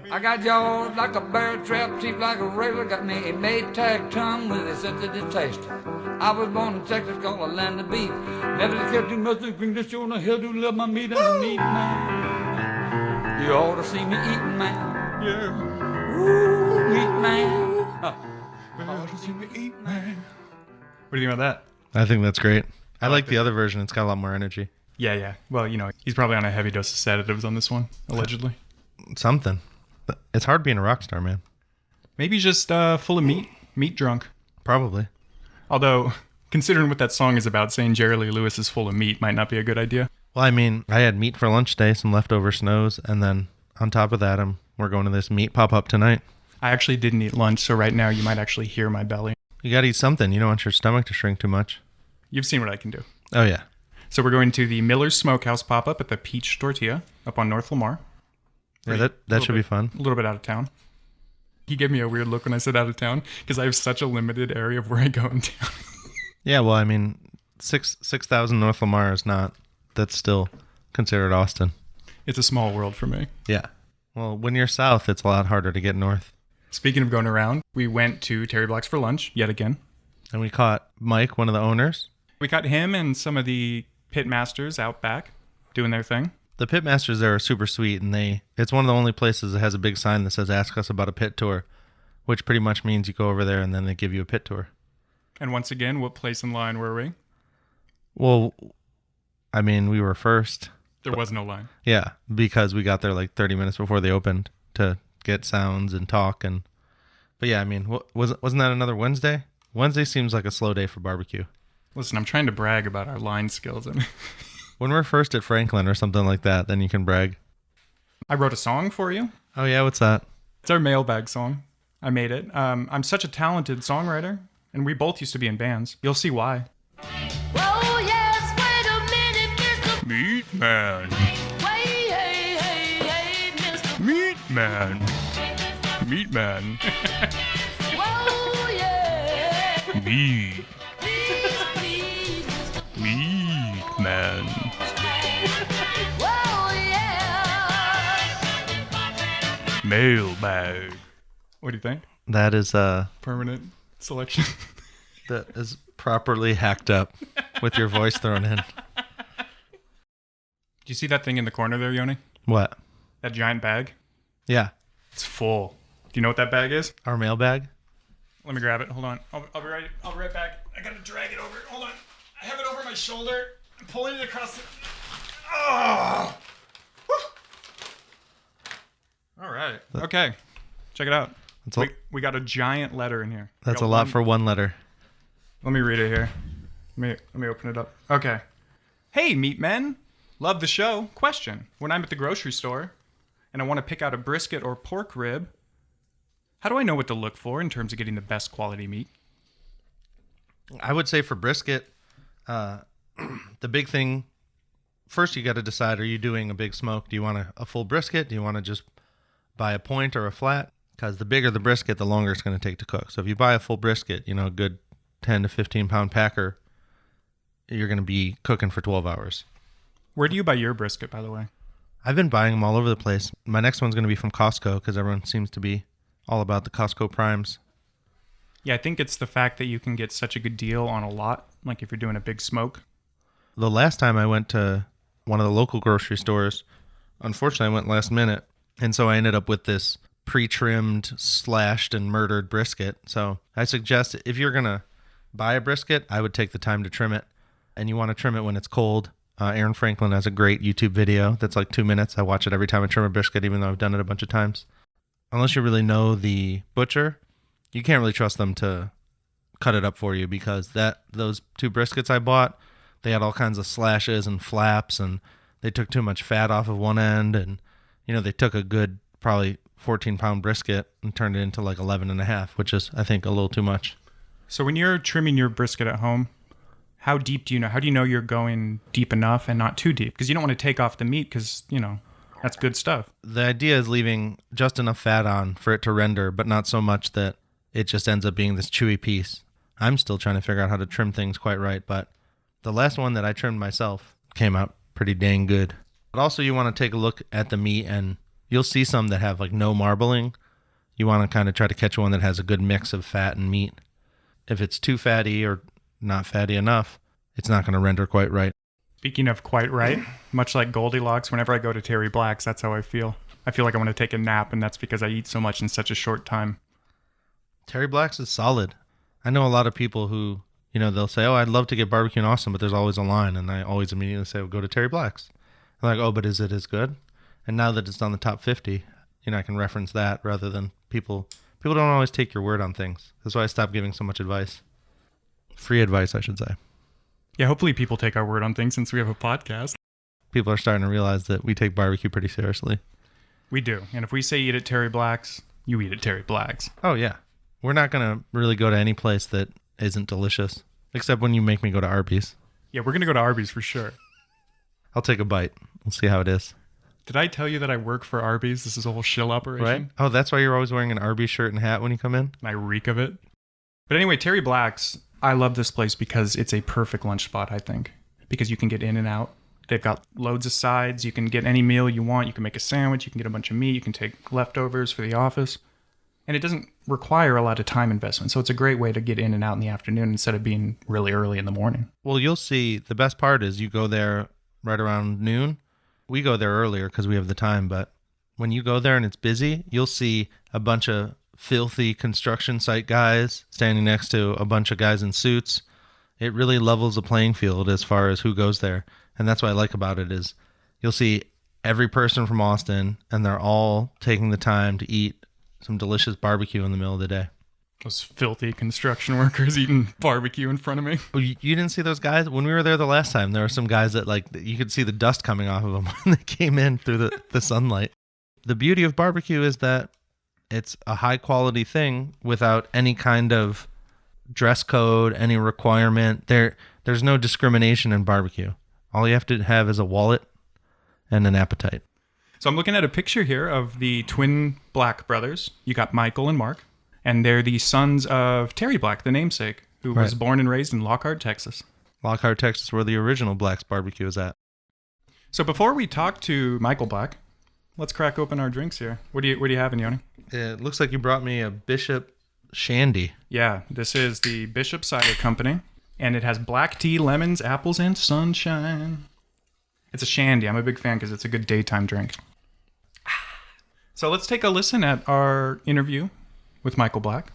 I got jaws like a bear trap, teeth like a razor, got me a Maytag tongue with a sensitive taste. I was born in Texas, called the land of beef. Never kept too much to bring the show on the hill to love my meat and the meat man. You ought to see me eating, man. Yeah. Ooh, meat man. You ought to see me eating, man. What do you think about that? I think that's great. I like the other version. It's got a lot more energy. Yeah. Well, you know, he's probably on a heavy dose of sedatives on this one, allegedly. Something. It's hard being a rock star, man. Maybe he's just full of meat drunk. Probably. Although, considering what that song is about, saying Jerry Lee Lewis is full of meat might not be a good idea. Well, I mean, I had meat for lunch today, some leftover snows, and then on top of that, we're going to this meat pop-up tonight. I actually didn't eat lunch, so right now you might actually hear my belly. You gotta eat something. You don't want your stomach to shrink too much. You've seen what I can do. Oh, yeah. So we're going to the Miller's Smokehouse pop-up at the Peach Tortilla up on North Lamar. Yeah, that should be fun. A little bit out of town. He gave me a weird look when I said out of town because I have such a limited area of where I go in town. Yeah, well, I mean, 6,000 North Lamar is not, that's still considered Austin. It's a small world for me. Yeah. Well, when you're south, it's a lot harder to get north. Speaking of going around, we went to Terry Black's for lunch yet again. And we caught Mike, one of the owners. We caught him and some of the pit masters out back doing their thing. The pit masters there are super sweet, and it's one of the only places that has a big sign that says, ask us about a pit tour, which pretty much means you go over there and then they give you a pit tour. And once again, what place in line were we? Well, I mean, we were first. There was no line. Yeah, because we got there like 30 minutes before they opened to get sounds and talk. But yeah, I mean, wasn't that another Wednesday? Wednesday seems like a slow day for barbecue. Listen, I'm trying to brag about our line skills. When we're first at Franklin or something like that, then you can brag. I wrote a song for you. Oh, yeah? What's that? It's our mailbag song. I made it. I'm such a talented songwriter, and we both used to be in bands. You'll see why. Oh, yes, wait a minute, Mr. Meat Man. Wait, hey, Mr. Meat Man. Meat Man. Whoa, yeah. Meat. Please, please, Mr. Meat Man. Whoa, yeah. Mailbag. What do you think? That is Permanent selection. that is properly hacked up with your voice thrown in. Do you see that thing in the corner there, Yoni? What? That giant bag? Yeah. It's full. Do you know what that bag is? Our mailbag? Let me grab it. Hold on. I'll be right back. I gotta drag it over. Hold on. I have it over my shoulder. I'm pulling it across the... Oh! All right. Okay. Check it out. We got a giant letter in here. That's a lot for one letter. Let me read it here. Let me open it up. Okay. Hey, meat men. Love the show. Question. When I'm at the grocery store and I want to pick out a brisket or pork rib, how do I know what to look for in terms of getting the best quality meat? I would say for brisket, the big thing, first you got to decide, are you doing a big smoke? Do you want a full brisket? Do you want to just buy a point or a flat? Because the bigger the brisket, the longer it's going to take to cook. So if you buy a full brisket, a good 10 to 15 pound packer, you're going to be cooking for 12 hours. Where do you buy your brisket, by the way? I've been buying them all over the place. My next one's going to be from Costco because everyone seems to be all about the Costco Primes. Yeah, I think it's the fact that you can get such a good deal on a lot, like if you're doing a big smoke. The last time I went to one of the local grocery stores, unfortunately I went last minute, and so I ended up with this pre-trimmed, slashed, and murdered brisket. So I suggest if you're going to buy a brisket, I would take the time to trim it, and you want to trim it when it's cold. Aaron Franklin has a great YouTube video that's like 2 minutes. I watch it every time I trim a brisket, even though I've done it a bunch of times. Unless you really know the butcher, you can't really trust them to cut it up for you because those 2 briskets I bought, they had all kinds of slashes and flaps, and they took too much fat off of one end, and they took a good probably 14-pound brisket and turned it into like 11 and a half, which is, I think, a little too much. So when you're trimming your brisket at home, how deep do you know? How do you know you're going deep enough and not too deep? Because you don't want to take off the meat because, that's good stuff. The idea is leaving just enough fat on for it to render, but not so much that it just ends up being this chewy piece. I'm still trying to figure out how to trim things quite right, but the last one that I trimmed myself came out pretty dang good. But also you want to take a look at the meat and You'll see some that have like no marbling. You want to kind of try to catch one that has a good mix of fat and meat. If it's too fatty or not fatty enough, it's not going to render quite right. Speaking of quite right, much like Goldilocks, whenever I go to Terry Black's, that's how I feel. I feel like I want to take a nap, and that's because I eat so much in such a short time. Terry Black's is solid. I know a lot of people who, they'll say, oh, I'd love to get barbecue in Austin, but there's always a line. And I always immediately say, well, go to Terry Black's. I'm like, oh, but is it as good? And now that it's on the top 50, I can reference that rather than people don't always take your word on things. That's why I stopped giving so much advice. Free advice, I should say. Yeah, hopefully people take our word on things since we have a podcast. People are starting to realize that we take barbecue pretty seriously. We do. And if we say eat at Terry Black's, you eat at Terry Black's. Oh, yeah. We're not going to really go to any place that isn't delicious, except when you make me go to Arby's. Yeah, we're going to go to Arby's for sure. I'll take a bite. We'll see how it is. Did I tell you that I work for Arby's? This is a whole shill operation. Right? Oh, that's why you're always wearing an Arby's shirt and hat when you come in? And I reek of it. But anyway, Terry Black's, I love this place because it's a perfect lunch spot, I think. Because you can get in and out. They've got loads of sides. You can get any meal you want. You can make a sandwich. You can get a bunch of meat. You can take leftovers for the office. And it doesn't require a lot of time investment. So it's a great way to get in and out in the afternoon instead of being really early in the morning. Well, you'll see the best part is you go there right around noon. We go there earlier because we have the time, but when you go there and it's busy, you'll see a bunch of filthy construction site guys standing next to a bunch of guys in suits. It really levels the playing field as far as who goes there. And that's what I like about it is you'll see every person from Austin and they're all taking the time to eat some delicious barbecue in the middle of the day. Those filthy construction workers eating barbecue in front of me. Oh, you didn't see those guys? When we were there the last time, there were some guys that you could see the dust coming off of them when they came in through the sunlight. The beauty of barbecue is that it's a high quality thing without any kind of dress code, any requirement. There's no discrimination in barbecue. All you have to have is a wallet and an appetite. So I'm looking at a picture here of the twin Black brothers. You got Michael and Mark. And they're the sons of Terry Black, the namesake, who was born and raised in Lockhart, Texas. Lockhart, Texas, where the original Black's barbecue is at. So before we talk to Michael Black, let's crack open our drinks here. What are you having, Yoni? It looks like you brought me a Bishop Shandy. Yeah, this is the Bishop Cider Company, and it has black tea, lemons, apples, and sunshine. It's a shandy. I'm a big fan because it's a good daytime drink. So let's take a listen at our interview with Michael Black.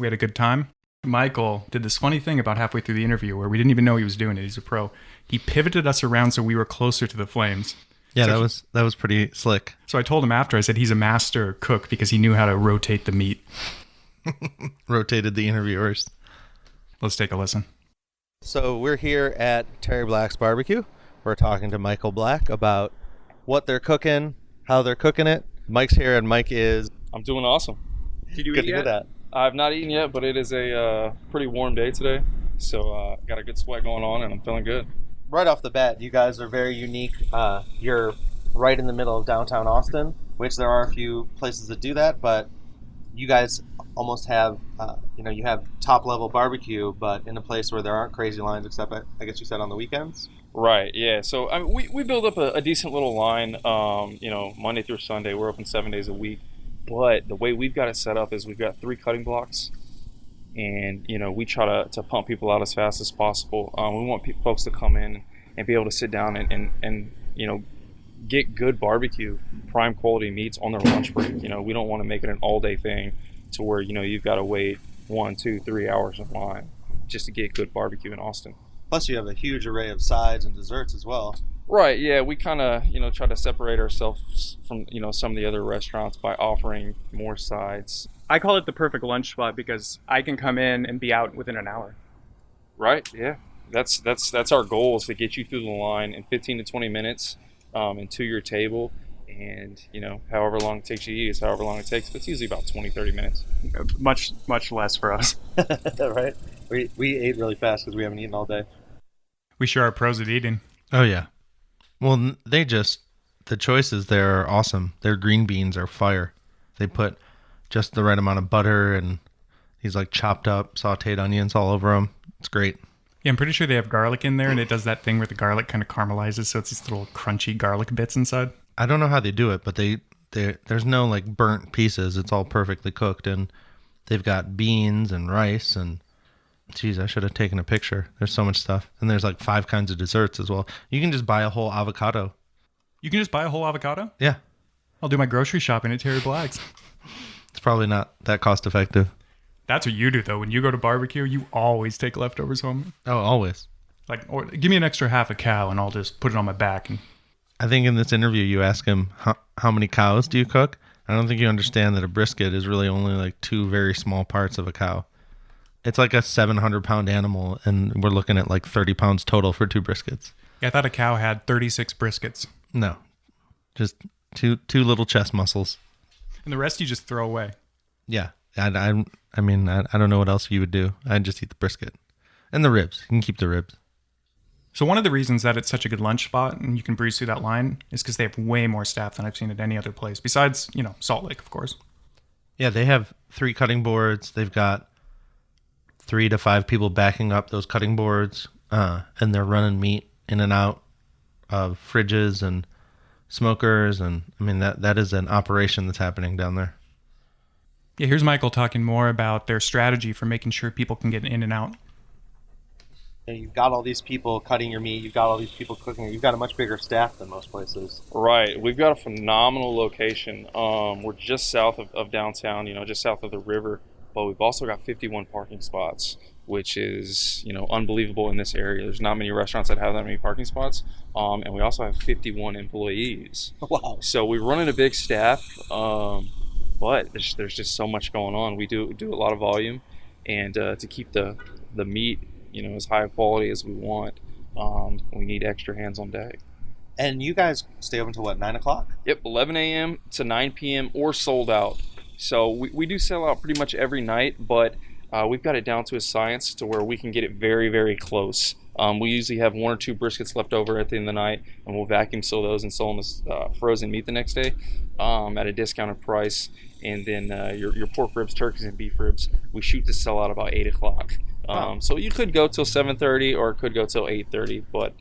We had a good time. Michael did this funny thing about halfway through the interview where we didn't even know he was doing it. He's a pro. He pivoted us around so we were closer to the flames. Yeah, So that was pretty slick. So I told him after, I said he's a master cook because he knew how to rotate the meat. Rotated the interviewers. Let's take a listen. So we're here at Terry Black's Barbecue. We're talking to Michael Black about what they're cooking, how they're cooking it. Mike's here, and Mike is I'm doing awesome. Did you good to hear that. I've not eaten yet, but it is a pretty warm day today. So got a good sweat going on, and I'm feeling good. Right off the bat, you guys are very unique. You're right in the middle of downtown Austin, which there are a few places that do that, but you guys almost have, you have top-level barbecue, but in a place where there aren't crazy lines, except, I guess you said on the weekends? Right, yeah. So I mean, we build up a decent little line, Monday through Sunday. We're open 7 days a week. But the way we've got it set up is we've got 3 cutting blocks. And, we try to pump people out as fast as possible. We want folks to come in and be able to sit down and get good barbecue, prime quality meats on their lunch break. We don't want to make it an all-day thing to where, you've got to wait 1, 2, 3 hours in line just to get good barbecue in Austin. Plus, you have a huge array of sides and desserts as well. Right, yeah, we kind of, try to separate ourselves from, some of the other restaurants by offering more sides. I call it the perfect lunch spot because I can come in and be out within an hour. Right, yeah. That's our goal, is to get you through the line in 15 to 20 minutes and to your table. And, however long it takes you to eat is however long it takes. But it's usually about 20, 30 minutes. Much less for us. Right? We ate really fast because we haven't eaten all day. We sure are pros at eating. Oh, yeah. Well, the choices there are awesome. Their green beans are fire. They put just the right amount of butter and these chopped up sauteed onions all over them. It's great. Yeah, I'm pretty sure they have garlic in there, and it does that thing where the garlic kind of caramelizes, so it's these little crunchy garlic bits inside. I don't know how they do it, but they there's no like burnt pieces. It's all perfectly cooked, and they've got beans and rice and. Geez, I should have taken a picture. There's so much stuff, and there's like 5 kinds of desserts as well. You can just buy a whole avocado. You can just buy a whole avocado? Yeah, I'll do my grocery shopping at Terry Black's. it's probably not that cost effective. That's what you do, though. When you go to barbecue, you always take leftovers home. Oh, always. Like, or give me an extra half a cow, and I'll just put it on my back. And I think in this interview, you ask him, how many cows do you cook? I don't think you understand that a brisket is really only like 2 very small parts of a cow. It's like a 700-pound animal, and we're looking at like 30 pounds total for 2 briskets. yeah, I thought a cow had 36 briskets, No, just two little chest muscles. and the rest you just throw away. Yeah, I mean, I don't know what else you would do. I'd just eat the brisket and the ribs. You can keep the ribs. So one of the reasons that it's such a good lunch spot and you can breeze through that line is because they have way more staff than I've seen at any other place, besides, Salt Lake, of course. Yeah, they have 3 cutting boards. They've got 3 to 5 people backing up those cutting boards, and they're running meat in and out of fridges and smokers, and I mean that is an operation that's happening down there. Yeah, here's Michael talking more about their strategy for making sure people can get in and out. You've got all these people cutting your meat. You've got all these people cooking it. You've got a much bigger staff than most places. Right. We've got a phenomenal location. We're just south of downtown, just south of the river, but we've also got 51 parking spots, which is, unbelievable in this area. There's not many restaurants that have that many parking spots. And we also have 51 employees. Wow. So we're running a big staff, but there's just so much going on. We do a lot of volume, and to keep the meat, as high quality as we want, we need extra hands on deck. And you guys stay open until what, 9 o'clock? Yep, 11 a.m. to 9 p.m. or sold out. So we do sell out pretty much every night, but we've got it down to a science to where we can get it very, very close. We usually have 1 or 2 briskets left over at the end of the night, and we'll vacuum seal those and sell them as frozen meat the next day at a discounted price. And then your pork ribs, turkeys, and beef ribs, we shoot to sell out about 8 o'clock. So you could go till 7:30 or it could go till 8:30, but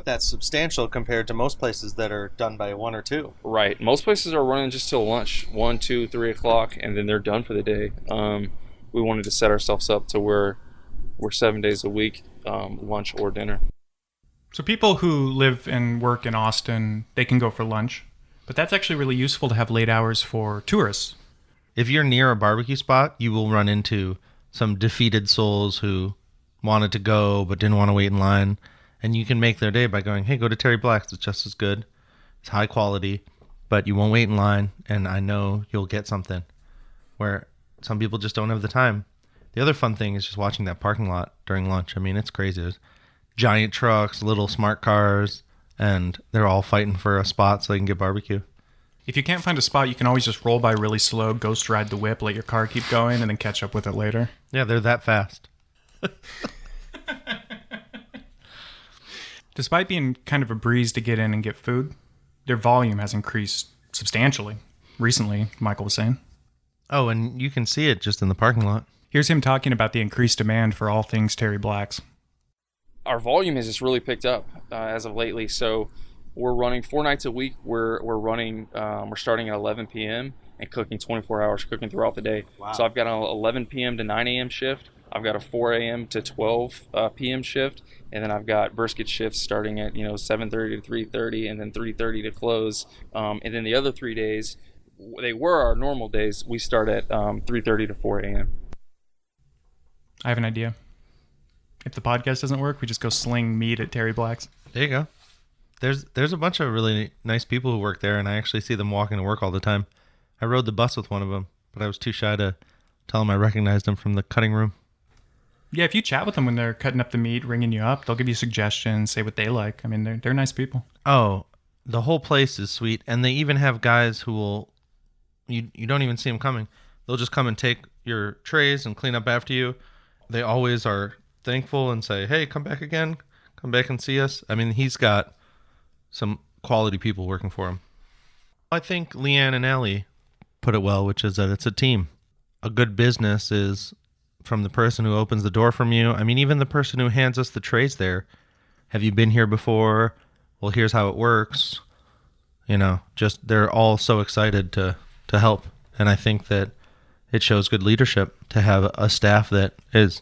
that's substantial compared to most places that are done by 1 or 2. right, most places are running just till lunch, 1, 2, 3 o'clock, and then they're done for the day. We wanted to set ourselves up to where we're 7 days a week, lunch or dinner. So people who live and work in Austin, they can go for lunch, but that's actually really useful to have late hours for tourists. If you're near a barbecue spot, you will run into some defeated souls who wanted to go but didn't want to wait in line, and you can make their day by going, hey, go to Terry Black's. It's just as good. It's high quality, but you won't wait in line, and I know you'll get something. Where some people just don't have the time. The other fun thing is just watching that parking lot during lunch. I mean, it's crazy. There's giant trucks, little smart cars, and they're all fighting for a spot so they can get barbecue. If you can't find a spot, you can always just roll by really slow, ghost ride the whip, let your car keep going, and then catch up with it later. Yeah, they're that fast. Despite being kind of a breeze to get in and get food, their volume has increased substantially recently, Michael was saying. Oh, and you can see it just in the parking lot. Here's him talking about the increased demand for all things Terry Black's. Our volume has just really picked up as of lately. So we're running 4 nights a week. We're starting at 11 p.m. and cooking 24 hours, cooking throughout the day. Wow. So I've got an 11 p.m. to 9 a.m. shift. I've got a 4 a.m. to 12 p.m. shift, and then I've got brisket shifts starting at 7:30 to 3:30, and then 3:30 to close. And then the other 3 days, they were our normal days. We start at 3:30 to 4 a.m. I have an idea. If the podcast doesn't work, we just go sling meat at Terry Black's. There you go. There's a bunch of really nice people who work there, and I actually see them walking to work all the time. I rode the bus with one of them, but I was too shy to tell them I recognized him from the cutting room. Yeah, if you chat with them when they're cutting up the meat, ringing you up, they'll give you suggestions, say what they like. I mean, they're nice people. Oh, the whole place is sweet, and they even have guys who will, you don't even see them coming. They'll just come and take your trays and clean up after you. They always are thankful and say, hey, come back again. Come back and see us. I mean, he's got some quality people working for him. I think Leanne and Allie put it well, which is that it's a team. A good business is from the person who opens the door from you. I mean, even the person who hands us the trays there. Have you been here before? Well, here's how it works. You know, just they're all so excited to help, and I think that it shows good leadership to have a staff that is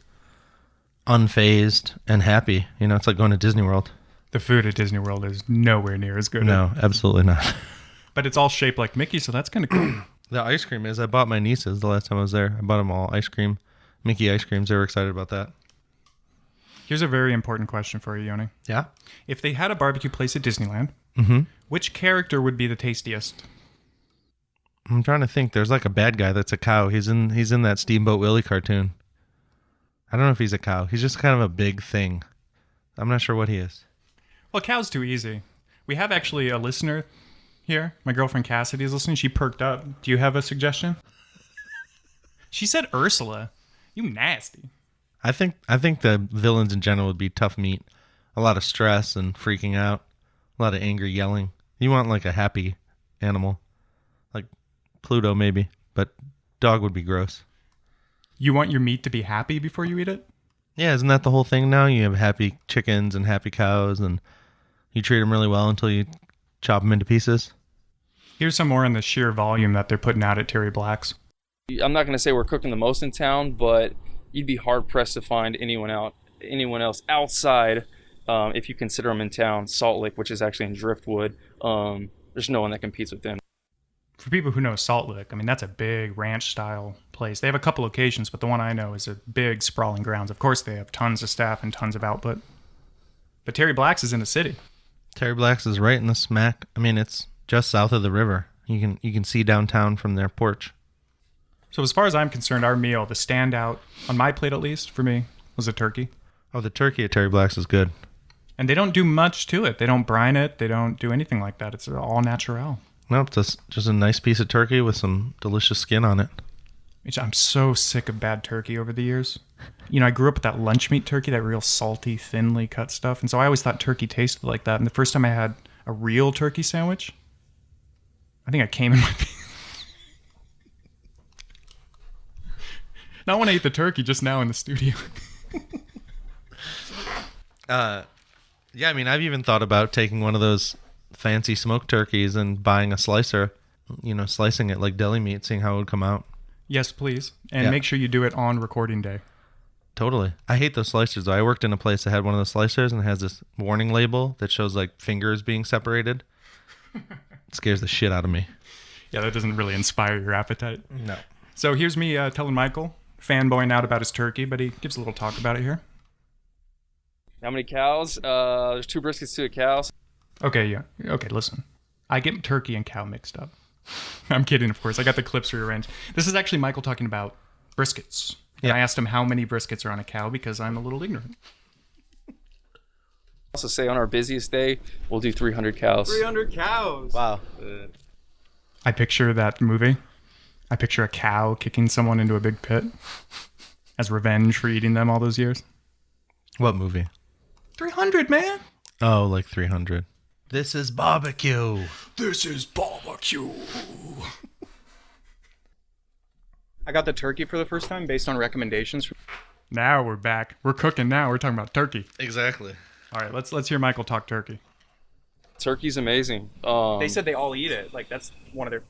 unfazed and happy. You know, it's like going to Disney World. The food at Disney World is nowhere near as good. No, absolutely not. But it's all shaped like Mickey, so that's kind of cool. The ice cream is. I bought my nieces the last time I was there. I bought them all ice cream, Mickey ice creams. They were excited about that. Here's a very important question for you, Yoni. Yeah. If they had a barbecue place at Disneyland, Mm-hmm. which character would be the tastiest? I'm trying to think. There's like a bad guy that's a cow. He's in that Steamboat Willie cartoon. I don't know if he's a cow. He's just kind of a big thing. I'm not sure what he is. Well, cow's too easy. We have actually a listener here. My girlfriend Cassidy is listening. She perked up. Do you have a suggestion? She said Ursula. You nasty. I think the villains in general would be tough meat. A lot of stress and freaking out. A lot of angry yelling. You want like a happy animal. Like Pluto maybe. But dog would be gross. You want your meat to be happy before you eat it? Yeah, isn't that the whole thing now? You have happy chickens and happy cows, and you treat them really well until you chop them into pieces. Here's some more on the sheer volume that they're putting out at Terry Black's. I'm not going to say we're cooking the most in town, but you'd be hard pressed to find anyone else outside, if you consider them in town. Salt Lick, which is actually in Driftwood, there's no one that competes with them. For people who know Salt Lick, I mean, that's a big ranch-style place. They have a couple locations, but the one I know is a big, sprawling grounds. Of course, they have tons of staff and tons of output. But Terry Black's is in the city. Terry Black's is right in the smack. I mean, it's just south of the river. You can see downtown from their porch. So as far as I'm concerned, our meal, the standout, on my plate at least, for me, was a turkey. Oh, the turkey at Terry Black's is good. And they don't do much to it. They don't brine it. They don't do anything like that. It's all natural. Nope, just a nice piece of turkey with some delicious skin on it. I'm so sick of bad turkey over the years. You know, I grew up with that lunch meat turkey, that real salty, thinly cut stuff. And so I always thought turkey tasted like that. And the first time I had a real turkey sandwich, I think I came in my Not when I ate the turkey, just now in the studio. Yeah, I mean, I've even thought about taking one of those fancy smoked turkeys and buying a slicer, you know, slicing it like deli meat, seeing how it would come out. Yes, please. And Yeah. make sure you do it on recording day. Totally. I hate those slicers, though. I worked in a place that had one of those slicers and it has this warning label that shows, like, fingers being separated. It scares the shit out of me. Yeah, that doesn't really inspire your appetite. No. So here's me telling Michael, fanboying out about his turkey, but he gives a little talk about it here. How many cows? There's 2 briskets to a cow. Okay, yeah. Okay, listen. I get turkey and cow mixed up. I'm kidding, of course. I got the clips rearranged. This is actually Michael talking about briskets. And Yeah. I asked him how many briskets are on a cow because I'm a little ignorant. Also say on our busiest day, we'll do 300 cows. 300 cows. Wow. I picture that movie. I picture a cow kicking someone into a big pit as revenge for eating them all those years. What movie? 300, man! Oh, like 300. This is barbecue. This is barbecue. I got the turkey for the first time based on recommendations. Now we're back. We're cooking now. We're talking about turkey. Exactly. All right, let's hear Michael talk turkey. Turkey's amazing. They said they all eat it. Like that's one of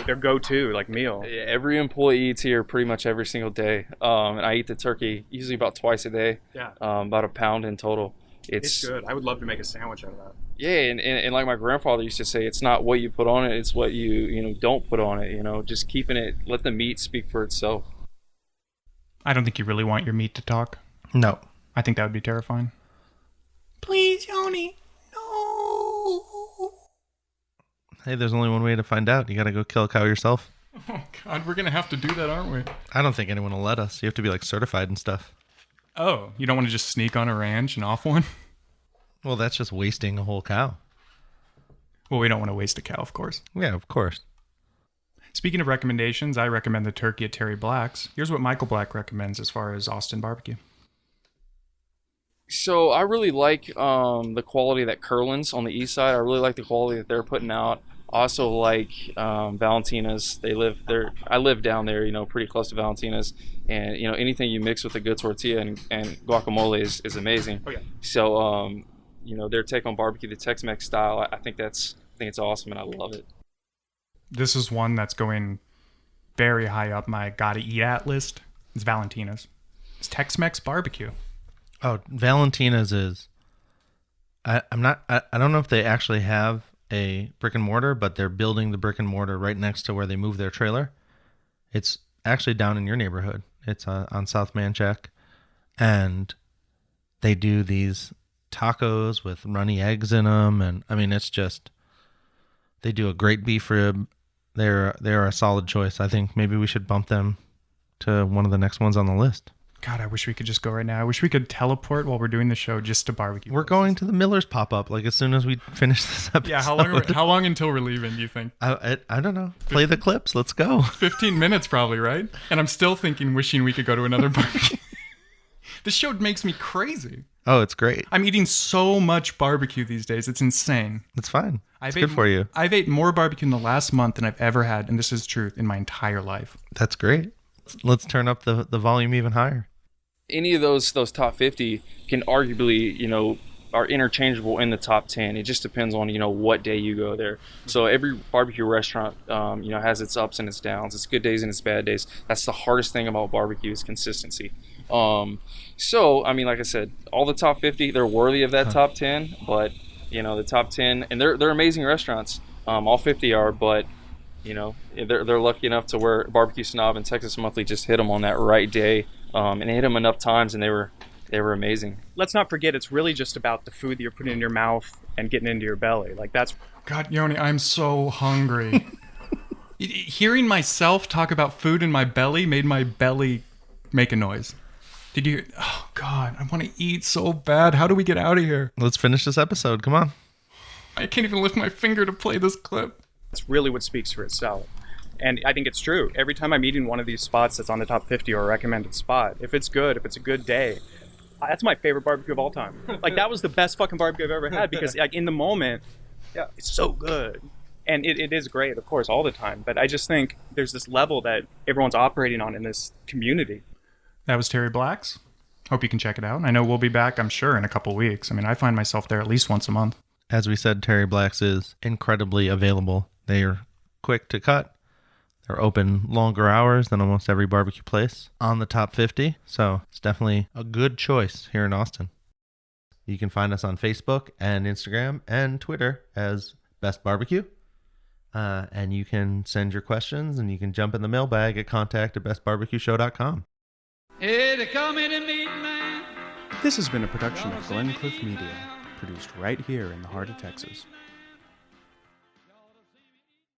their go-to meal. Every employee eats here pretty much every single day. And I eat the turkey usually about twice a day. Yeah. About a pound in total. It's good. I would love to make a sandwich out of that. Yeah, and like my grandfather used to say, it's not what you put on it, it's what you don't put on it. Just keeping it, let the meat speak for itself. I don't think you really want your meat to talk. No. I think that would be terrifying. Please, Yoni. No. Hey, there's only one way to find out. You gotta go kill a cow yourself. Oh, God, we're going to have to do that, aren't we? I don't think anyone will let us. You have to be like certified and stuff. Oh, you don't want to just sneak on a ranch and off one? Well, that's just wasting a whole cow. Well, we don't want to waste a cow, of course. Yeah, of course. Speaking of recommendations, I recommend the turkey at Terry Black's. Here's what Michael Black recommends as far as Austin barbecue. So I really like the quality that Curlin's on the east side. I really like the quality that they're putting out. Also like Valentina's. I live down there, pretty close to Valentina's. And, anything you mix with a good tortilla and guacamole is amazing. Oh, yeah. So, their take on barbecue, the Tex-Mex style, I think that's think it's awesome, and I love it. This is one that's going very high up my gotta eat at list. It's Valentina's. It's Tex-Mex barbecue. Oh, Valentina's is. I don't know if they actually have a brick and mortar, but they're building the brick and mortar right next to where they move their trailer. It's actually down in your neighborhood. It's on South Manchac, and they do these tacos with runny eggs in them, and I mean it's just. They do a great beef rib. They're a solid choice. I think maybe we should bump them to one of the next ones on the list. God, I wish we could just go right now. I wish we could teleport while we're doing the show just to barbecue. We're going to the Miller's pop-up like as soon as we finish this episode. Yeah, how long until we're leaving, do you think? I don't know. Play the clips. Let's go. 15 minutes probably, right? And I'm still wishing we could go to another barbecue. This show makes me crazy. Oh, it's great. I'm eating so much barbecue these days. It's insane. It's fine. It's good for you. I've ate more barbecue in the last month than I've ever had, and this is true, in my entire life. That's great. Let's turn up the volume even higher. Any of those top 50 can arguably, are interchangeable in the top 10. It just depends on, what day you go there. So every barbecue restaurant, has its ups and its downs. Its good days and its bad days. That's the hardest thing about barbecue is consistency. So, I mean, like I said, all the top 50, they're worthy of that top 10, but, the top 10, and they're amazing restaurants. All 50 are, but, they're lucky enough to where Barbecue Snob and Texas Monthly just hit them on that right day, and they hit them enough times, and they were amazing. Let's not forget, it's really just about the food that you're putting in your mouth and getting into your belly. Like, that's... God, Yoni, I'm so hungry. Hearing myself talk about food in my belly made my belly make a noise. Did you? Oh, God, I want to eat so bad. How do we get out of here? Let's finish this episode. Come on. I can't even lift my finger to play this clip. That's really what speaks for itself. And I think it's true. Every time I'm eating one of these spots that's on the top 50 or a recommended spot, if it's good, if it's a good day, that's my favorite barbecue of all time. Like, that was the best fucking barbecue I've ever had because, like, in the moment, yeah, it's so good. And it is great, of course, all the time. But I just think there's this level that everyone's operating on in this community. That was Terry Black's. Hope you can check it out. I know we'll be back, I'm sure, in a couple weeks. I mean, I find myself there at least once a month. As we said, Terry Black's is incredibly available. They are quick to cut. They're open longer hours than almost every barbecue place on the top 50. So it's definitely a good choice here in Austin. You can find us on Facebook and Instagram and Twitter as Best Barbecue. And you can send your questions and you can jump in the mailbag at contact@bestbarbecueshow.com. Hey, they call me the meat man. This has been a production of Glencliff Media, produced right here in the heart of Texas.